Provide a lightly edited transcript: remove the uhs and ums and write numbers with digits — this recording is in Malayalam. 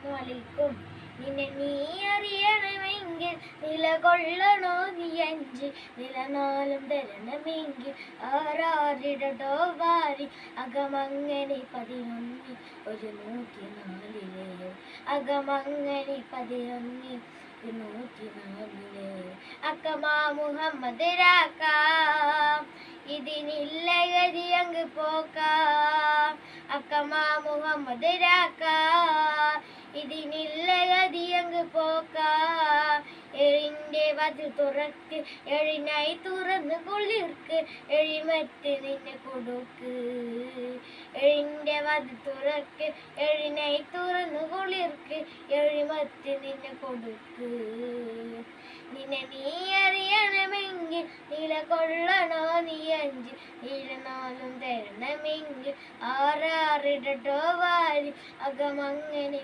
അസ്സലാമലൈക്കും. നിന്നെ നീ അറിയണമെങ്കിൽ നിലകൊള്ളണോ നീ അഞ്ച് നിലനാളും തരണമെങ്കിൽ ആറാറിടോ വാരി അകമങ്ങനെ 11 ഒരു 104 അകമങ്ങനെ 11 104 അക്കമാ മുഹമ്മദ് രാക്കാം ഇതിനില്ല ഗതി അങ്ങ് പോക്കാം അക്കമാ മുഹമ്മദ് രാക്കാം ഇതിനില്ല ഗതി അങ്ങ് പോക്കാം എഴിന്റെ വാതിൽ തുറക്ക് എഴിനായി തുറന്ന് കുളിർക്ക് എഴിമറ്റ് നിന്നെ കൊടുക്ക് എഴിന്റെ വാതിൽ തുറക്ക് എഴിനായി തുറന്ന് കുളിർക്ക് എഴിമറ്റ് നിന്നെ കൊടുക്ക് നിന്നെ നീ അറിയണമെങ്കിൽ നിലകൊള്ളണോ നീ അഞ്ച് നിലനാളും തരണമെങ്കിൽ ആറാറിടോ വാരി അകമങ്ങനെ